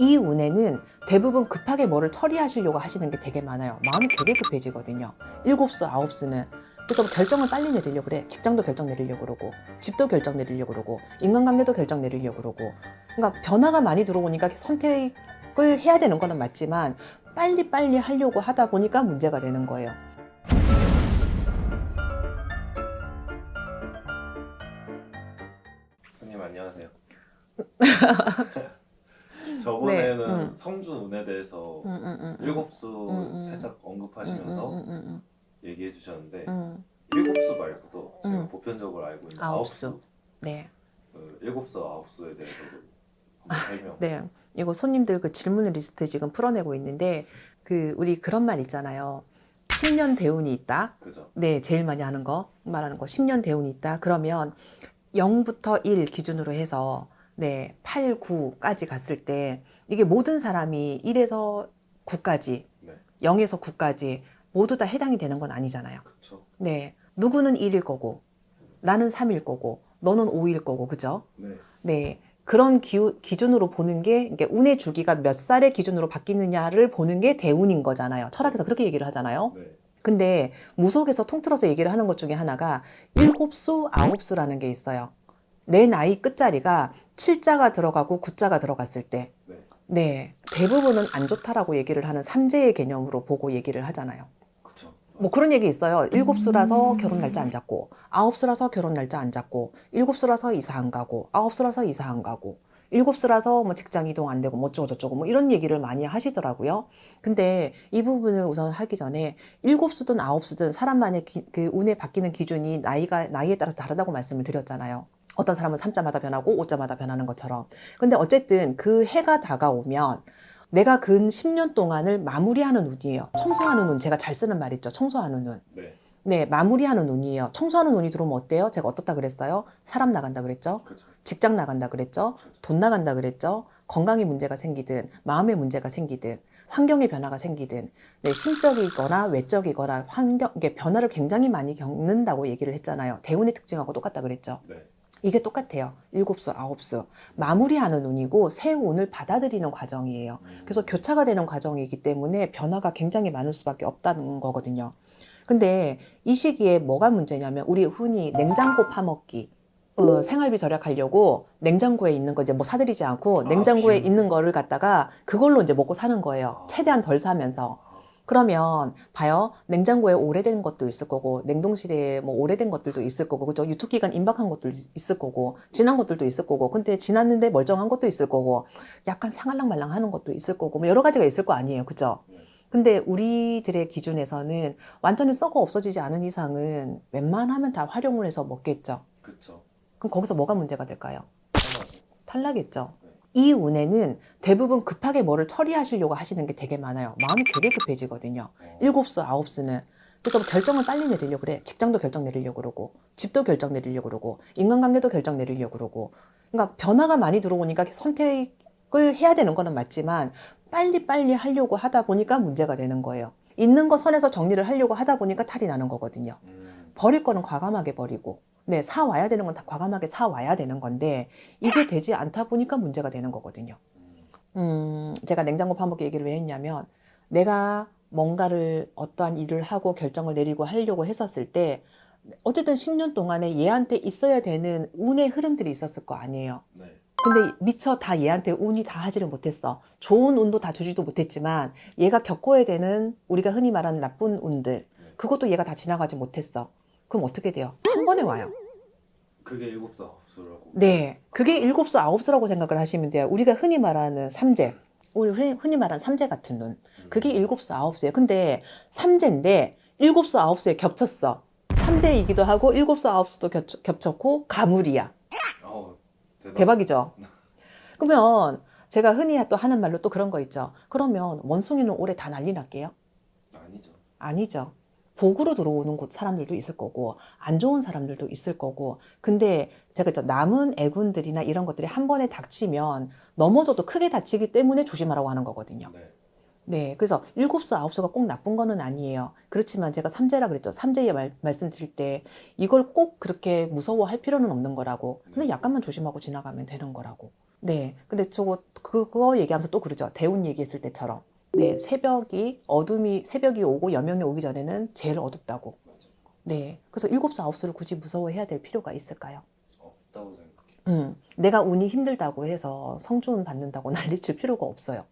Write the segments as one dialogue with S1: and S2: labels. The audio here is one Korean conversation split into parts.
S1: 이 운에는 대부분 급하게 뭐를 처리하시려고 하시는 게 되게 많아요. 마음이 되게 급해지거든요. 일곱수, 아홉수는. 그래서 결정을 빨리 내리려고 그래. 직장도 결정 내리려고 그러고, 집도 결정 내리려고 그러고, 인간관계도 결정 내리려고 그러고. 그러니까 변화가 많이 들어오니까 선택을 해야 되는 거는 맞지만 빨리빨리 하려고 하다 보니까 문제가 되는 거예요.
S2: 형님 안녕하세요.
S1: 네,
S2: 저번에는 성주 운에 대해서 일곱수 살짝
S1: 음,
S2: 언급하시면서 얘기해 주셨는데
S1: 음.
S2: 일곱수 말고도 제가 보편적으로 알고 있는
S1: 아홉수.
S2: 아홉수,
S1: 네.
S2: 일곱수 아홉수에 대해서도 한번 설명.
S1: 네. 이거 손님들 그 질문 리스트 지금 풀어내고 있는데, 우리 그런 말 있잖아요. 10년 대운이 있다.
S2: 그죠?
S1: 네, 제일 많이 하는 거, 말하는 거. 10년 대운이 있다. 그러면 0부터 1 기준으로 해서, 네, 8, 9까지 갔을 때, 이게 모든 사람이 1에서 9까지,
S2: 네,
S1: 0에서 9까지 모두 다 해당이 되는 건 아니잖아요.
S2: 그렇죠.
S1: 네. 누구는 1일 거고, 나는 3일 거고, 너는 5일 거고, 그죠?
S2: 네,
S1: 네. 그런 기준으로 보는 게, 이게 운의 주기가 몇 살의 기준으로 바뀌느냐를 보는 게 대운인 거잖아요. 철학에서 그렇게 얘기를 하잖아요.
S2: 네,
S1: 근데 무속에서 통틀어서 얘기를 하는 것 중에 하나가 일곱수, 아홉수라는 게 있어요. 내 나이 끝자리가 7자가 들어가고 9자가 들어갔을 때,
S2: 네,
S1: 네. 대부분은 안 좋다라고 얘기를 하는 삼재의 개념으로 보고 얘기를 하잖아요.
S2: 그렇죠.
S1: 뭐 그런 얘기 있어요. 일곱수라서 결혼 날짜 안 잡고, 아홉수라서 결혼 날짜 안 잡고, 일곱수라서 이사 안 가고, 아홉수라서 이사 안 가고, 일곱수라서 뭐 직장 이동 안 되고 뭐 어쩌고 저쩌고 뭐 이런 얘기를 많이 하시더라고요. 근데 이 부분을 우선 하기 전에 일곱수든 아홉수든 사람만의 그 운에 바뀌는 기준이 나이에 따라서 다르다고 말씀을 드렸잖아요. 어떤 사람은 3자마다 변하고 5자마다 변하는 것처럼. 근데 어쨌든 그 해가 다가오면 내가 근 10년 동안을 마무리하는 운이에요. 청소하는 운, 제가 잘 쓰는 말 있죠. 청소하는 운.
S2: 네,
S1: 네, 마무리하는 운이에요. 청소하는 운이 들어오면 어때요? 제가 어떻다 그랬어요? 사람 나간다 그랬죠?
S2: 그렇죠.
S1: 직장 나간다 그랬죠? 돈 나간다 그랬죠? 건강에 문제가 생기든, 마음에 문제가 생기든, 환경의 변화가 생기든, 네, 심적이거나 외적이거나 이게 변화를 굉장히 많이 겪는다고 얘기를 했잖아요. 대운의 특징하고 똑같다 그랬죠?
S2: 네,
S1: 이게 똑같아요. 일곱수, 아홉수. 마무리하는 운이고 새 운을 받아들이는 과정이에요. 그래서 교차가 되는 과정이기 때문에 변화가 굉장히 많을 수밖에 없다는 거거든요. 근데 이 시기에 뭐가 문제냐면 우리 흔히 냉장고 파먹기. 생활비 절약하려고 냉장고에 있는 거 이제 뭐 사들이지 않고 냉장고에
S2: 비우는
S1: 있는 거를 갖다가 그걸로 이제 먹고 사는 거예요. 최대한 덜 사면서. 그러면 봐요. 냉장고에 오래된 것도 있을 거고 냉동실에 뭐 오래된 것들도 있을 거고 그죠? 유통기간 임박한 것도 있을 거고 지난 것들도 있을 거고 근데 지났는데 멀쩡한 것도 있을 거고 약간 상할랑말랑하는 것도 있을 거고 뭐 여러 가지가 있을 거 아니에요. 그죠?
S2: 네,
S1: 근데 우리들의 기준에서는 완전히 썩어 없어지지 않은 이상은 웬만하면 다 활용을 해서 먹겠죠.
S2: 그렇죠.
S1: 그럼 거기서 뭐가 문제가 될까요?
S2: 편하죠.
S1: 탈락했죠.
S2: 네,
S1: 이 운에는 대부분 급하게 뭐를 처리하시려고 하시는 게 되게 많아요. 마음이 되게 급해지거든요. 일곱수, 아홉수는. 그래서 결정을 빨리 내리려고 그래. 직장도 결정 내리려고 그러고, 집도 결정 내리려고 그러고, 인간관계도 결정 내리려고 그러고. 그러니까 변화가 많이 들어오니까 선택을 해야 되는 거는 맞지만 빨리빨리 하려고 하다 보니까 문제가 되는 거예요. 있는 거 선에서 정리를 하려고 하다 보니까 탈이 나는 거거든요. 버릴 거는 과감하게 버리고, 네, 사 와야 되는 건 다 과감하게 사 와야 되는 건데, 이게 되지 않다 보니까 문제가 되는 거거든요. 제가 냉장고 파먹기 얘기를 왜 했냐면, 내가 뭔가를 어떠한 일을 하고 결정을 내리고 하려고 했었을 때, 어쨌든 10년 동안에 얘한테 있어야 되는 운의 흐름들이 있었을 거 아니에요.
S2: 네,
S1: 근데 미처 다 얘한테 운이 다 하지를 못했어. 좋은 운도 다 주지도 못했지만, 얘가 겪어야 되는 우리가 흔히 말하는 나쁜 운들, 그것도 얘가 다 지나가지 못했어. 그럼 어떻게 돼요? 한 번에 와요.
S2: 그게 일곱수 아홉수라고.
S1: 네. 그게 일곱수, 아홉수라고 생각을 하시면 돼요. 우리가 흔히 말하는 삼재. 우리 흔히 말하는 삼재 같은 눈. 그게 일곱수, 아홉수예요. 근데 삼재인데 일곱수, 아홉수에 겹쳤어. 삼재이기도 하고 일곱수, 아홉수도 겹쳤고 가물이야. 대박이죠? 그러면 제가 흔히 또 하는 말로 또 그런 거 있죠. 그러면 원숭이는 올해 다 난리 날게요?
S2: 아니죠.
S1: 아니죠. 복으로 들어오는 사람들도 있을 거고 안 좋은 사람들도 있을 거고 근데 제가 있죠. 남은 애군들이나 이런 것들이 한 번에 닥치면 넘어져도 크게 다치기 때문에 조심하라고 하는 거거든요.
S2: 네,
S1: 네, 그래서 일곱수, 아홉수가 꼭 나쁜 거는 아니에요. 그렇지만 제가 삼재라 그랬죠. 삼재에 말씀드릴 때 이걸 꼭 그렇게 무서워할 필요는 없는 거라고. 근데 약간만 조심하고 지나가면 되는 거라고. 네. 근데 그거 얘기하면서 또 그러죠. 대운 얘기했을 때처럼. 네. 새벽이 오고 여명이 오기 전에는 제일 어둡다고.
S2: 맞아.
S1: 네. 그래서 7수, 9수를 굳이 무서워해야 될 필요가 있을까요?
S2: 없다고 생각해요.
S1: 내가 운이 힘들다고 해서 성주운 받는다고 난리칠 필요가 없어요.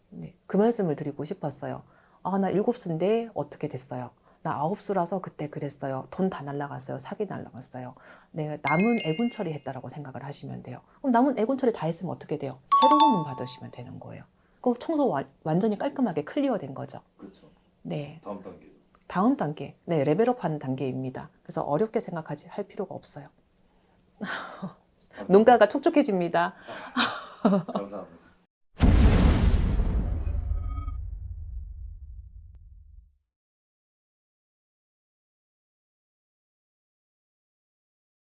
S1: 네. 그 말씀을 드리고 싶었어요. 아, 나 7수인데 어떻게 됐어요? 나 9수라서 그때 그랬어요. 돈 다 날라갔어요. 사기 날라갔어요. 내가 남은 애군 처리했다라고 생각을 하시면 돼요. 그럼 남은 애군 처리 다 했으면 어떻게 돼요? 새로운 운 받으시면 되는 거예요. 그럼 청소 완전히 깔끔하게 클리어된 거죠.
S2: 그렇죠.
S1: 네.
S2: 다음 단계죠.
S1: 다음 단계. 네, 레벨업 하는 단계입니다. 그래서 어렵게 할 필요가 없어요. 눈가가 촉촉해집니다.
S2: 감사합니다.